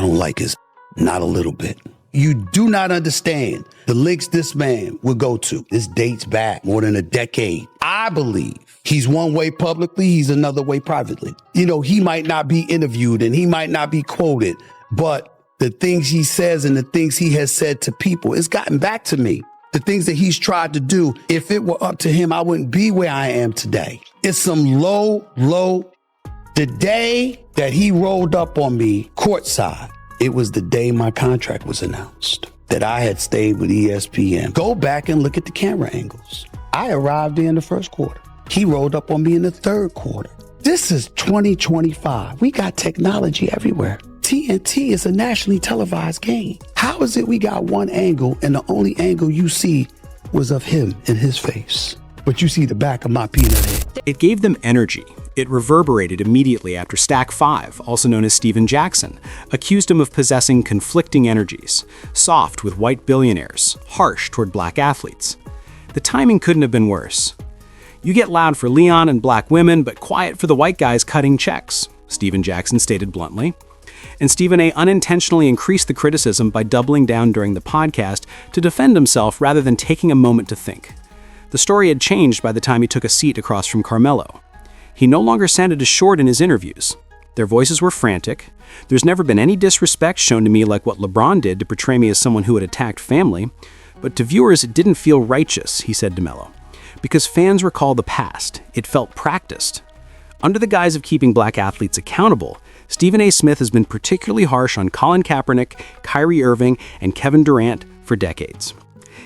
don't like his, not a little bit. You do not understand the lengths this man would go to. This dates back more than a decade. I believe he's one way publicly, he's another way privately. You know, he might not be interviewed and he might not be quoted, but the things he says and the things he has said to people, it's gotten back to me. The things that he's tried to do, if it were up to him, I wouldn't be where I am today. It's some low. The day that he rolled up on me courtside, it was the day my contract was announced, that I had stayed with ESPN. Go back and look at the camera angles. I arrived there in the first quarter. He rolled up on me in the third quarter. This is 2025. We got technology everywhere. TNT is a nationally televised game. How is it we got one angle and the only angle you see was of him and his face, but you see the back of my peanut head? It gave them energy. It reverberated immediately after Stack 5, also known as Steven Jackson, accused him of possessing conflicting energies, soft with white billionaires, harsh toward black athletes. The timing couldn't have been worse. You get loud for Leon and black women, but quiet for the white guys cutting checks, Steven Jackson stated bluntly. And Stephen A. unintentionally increased the criticism by doubling down during the podcast to defend himself rather than taking a moment to think. The story had changed by the time he took a seat across from Carmelo. He no longer sounded as short in his interviews. Their voices were frantic. There's never been any disrespect shown to me like what LeBron did to portray me as someone who had attacked family. But to viewers, it didn't feel righteous, he said to Melo. Because fans recall the past. It felt practiced. Under the guise of keeping black athletes accountable, Stephen A. Smith has been particularly harsh on Colin Kaepernick, Kyrie Irving, and Kevin Durant for decades.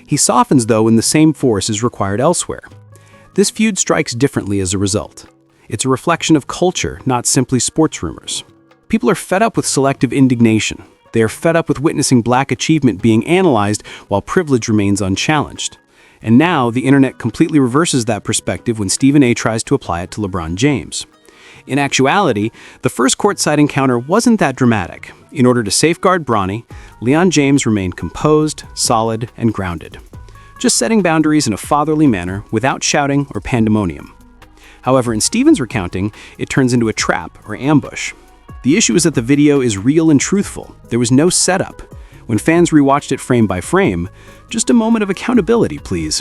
He softens, though, when the same force is required elsewhere. This feud strikes differently as a result. It's a reflection of culture, not simply sports rumors. People are fed up with selective indignation. They are fed up with witnessing black achievement being analyzed while privilege remains unchallenged. And now, the internet completely reverses that perspective when Stephen A. tries to apply it to LeBron James. In actuality, the first courtside encounter wasn't that dramatic. In order to safeguard Bronny, Leon James remained composed, solid, and grounded, just setting boundaries in a fatherly manner without shouting or pandemonium. However, in Stephen's recounting, it turns into a trap or ambush. The issue is that the video is real and truthful. There was no setup. When fans rewatched it frame by frame, just a moment of accountability, please.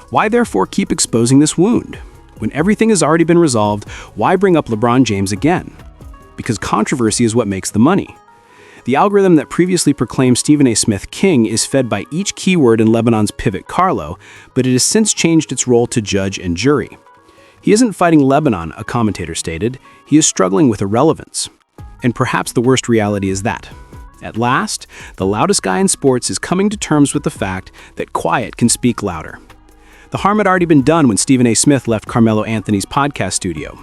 Why therefore keep exposing this wound? When everything has already been resolved, why bring up LeBron James again? Because controversy is what makes the money. The algorithm that previously proclaimed Stephen A. Smith king is fed by each keyword in Lebanon's pivot Carlo, but it has since changed its role to judge and jury. He isn't fighting Lebanon, a commentator stated. He is struggling with irrelevance. And perhaps the worst reality is that. At last, the loudest guy in sports is coming to terms with the fact that quiet can speak louder. The harm had already been done when Stephen A. Smith left Carmelo Anthony's podcast studio.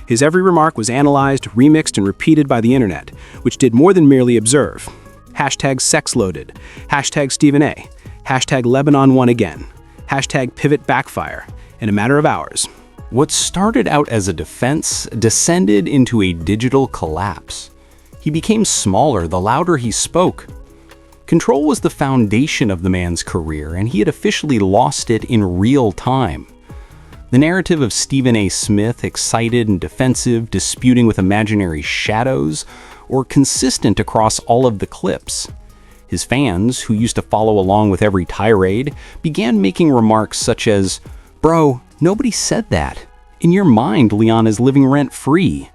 His every remark was analyzed, remixed, and repeated by the internet, which did more than merely observe. #sexloaded, #Stephen A, #Lebanon won again, #pivot backfire, in a matter of hours. What started out as a defense descended into a digital collapse. He became smaller the louder he spoke. Control was the foundation of the man's career, and he had officially lost it in real time. The narrative of Stephen A. Smith, excited and defensive, disputing with imaginary shadows, or consistent across all of the clips. His fans, who used to follow along with every tirade, began making remarks such as, "Bro, nobody said that. In your mind, Leon is living rent-free."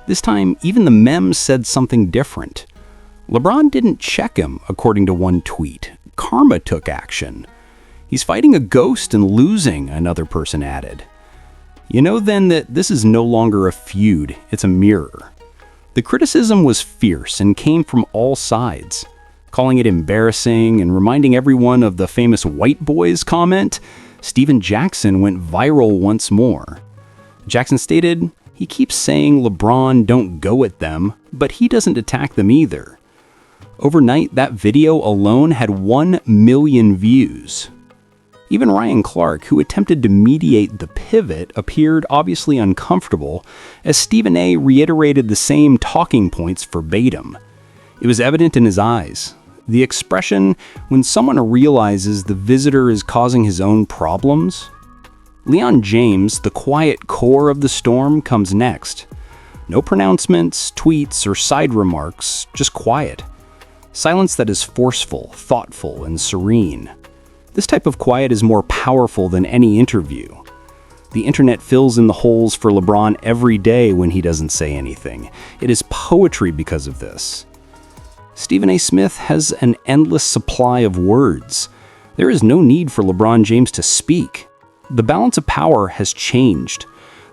This time, even the memes said something different. LeBron didn't check him, according to one tweet. Karma took action. "He's fighting a ghost and losing," another person added. You know then that this is no longer a feud, it's a mirror. The criticism was fierce and came from all sides. Calling it embarrassing and reminding everyone of the famous white boys comment, Steven Jackson went viral once more. Jackson stated, "He keeps saying LeBron don't go at them, but he doesn't attack them either." Overnight, that video alone had 1 million views. Even Ryan Clark, who attempted to mediate the pivot, appeared obviously uncomfortable as Stephen A. reiterated the same talking points verbatim. It was evident in his eyes. The expression, when someone realizes the visitor is causing his own problems. Leon James, the quiet core of the storm, comes next. No pronouncements, tweets, or side remarks, just quiet. Silence that is forceful, thoughtful, and serene. This type of quiet is more powerful than any interview. The internet fills in the holes for LeBron every day when he doesn't say anything. It is poetry because of this. Stephen A. Smith has an endless supply of words. There is no need for LeBron James to speak. The balance of power has changed.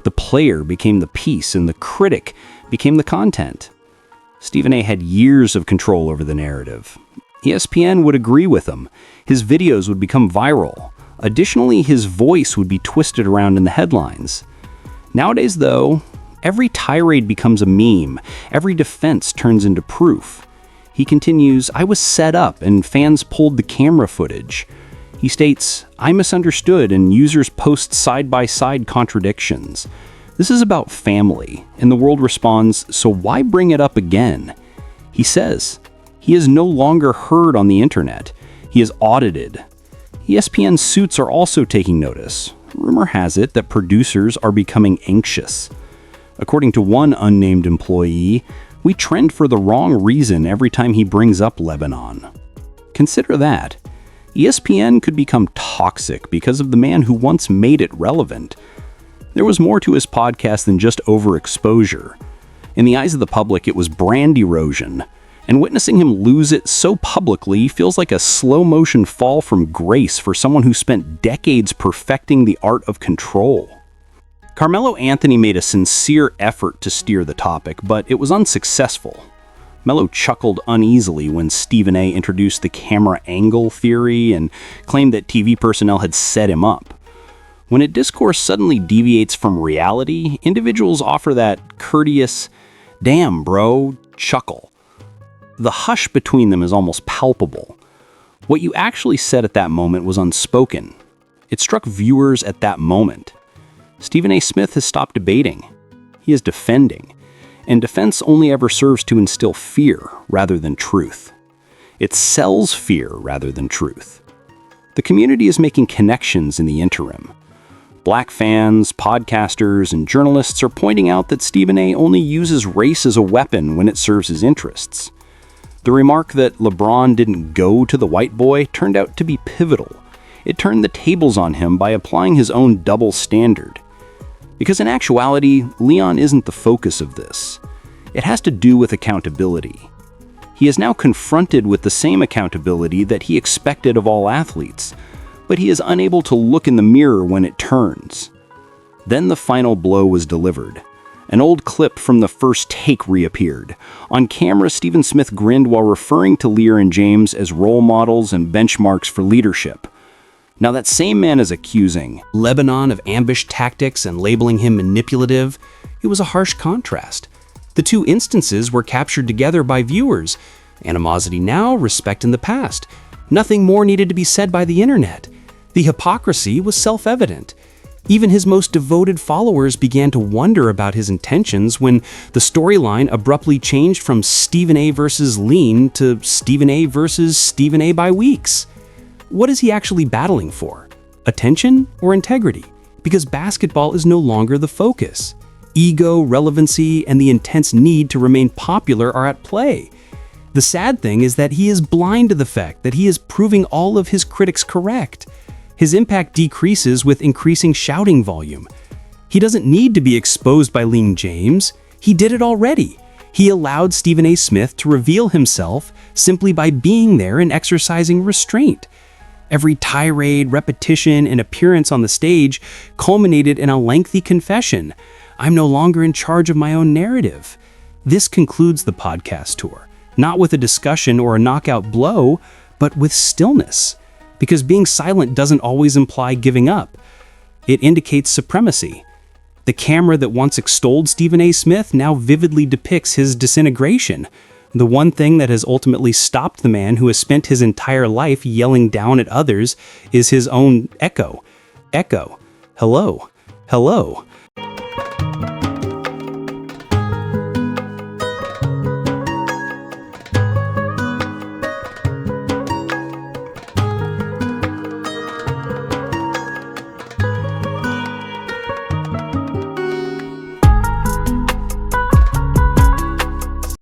The player became the piece and the critic became the content. Stephen A. had years of control over the narrative. ESPN would agree with him. His videos would become viral. Additionally, his voice would be twisted around in the headlines. Nowadays, though, every tirade becomes a meme. Every defense turns into proof. He continues, "I was set up and fans pulled the camera footage." He states, "I misunderstood and users post side-by-side contradictions. This is about family." And the world responds, "So why bring it up again?" He says, he is no longer heard on the internet. He is audited. ESPN suits are also taking notice. Rumor has it that producers are becoming anxious. According to one unnamed employee, "We trend for the wrong reason every time he brings up Lebanon." Consider that. ESPN could become toxic because of the man who once made it relevant. There was more to his podcast than just overexposure. In the eyes of the public, it was brand erosion. And witnessing him lose it so publicly feels like a slow-motion fall from grace for someone who spent decades perfecting the art of control. Carmelo Anthony made a sincere effort to steer the topic, but it was unsuccessful. Melo chuckled uneasily when Stephen A. introduced the camera angle theory and claimed that TV personnel had set him up. When a discourse suddenly deviates from reality, individuals offer that courteous, "Damn, bro," chuckle. The hush between them is almost palpable. What you actually said at that moment was unspoken. It struck viewers at that moment. Stephen A. Smith has stopped debating. He is defending. And defense only ever serves to instill fear rather than truth. It sells fear rather than truth. The community is making connections in the interim. Black fans, podcasters, and journalists are pointing out that Stephen A. only uses race as a weapon when it serves his interests. The remark that LeBron didn't go to the white boy turned out to be pivotal. It turned the tables on him by applying his own double standard. Because in actuality, Leon isn't the focus of this. It has to do with accountability. He is now confronted with the same accountability that he expected of all athletes, but he is unable to look in the mirror when it turns. Then the final blow was delivered. An old clip from the first take reappeared. On camera, Stephen Smith grinned while referring to Lear and James as role models and benchmarks for leadership. Now that same man is accusing Lebanon of ambush tactics and labeling him manipulative. It was a harsh contrast. The two instances were captured together by viewers. Animosity now, respect in the past. Nothing more needed to be said by the internet. The hypocrisy was self-evident. Even his most devoted followers began to wonder about his intentions when the storyline abruptly changed from Stephen A. versus Lean to Stephen A. versus Stephen A. by weeks. What is he actually battling for? Attention or integrity? Because basketball is no longer the focus. Ego, relevancy, and the intense need to remain popular are at play. The sad thing is that he is blind to the fact that he is proving all of his critics correct. His impact decreases with increasing shouting volume. He doesn't need to be exposed by Lean James. He did it already. He allowed Stephen A. Smith to reveal himself simply by being there and exercising restraint. Every tirade, repetition, and appearance on the stage culminated in a lengthy confession. "I'm no longer in charge of my own narrative." This concludes the podcast tour, not with a discussion or a knockout blow, but with stillness. Because being silent doesn't always imply giving up. It indicates supremacy. The camera that once extolled Stephen A. Smith now vividly depicts his disintegration. The one thing that has ultimately stopped the man who has spent his entire life yelling down at others is his own echo. Echo. Hello. Hello.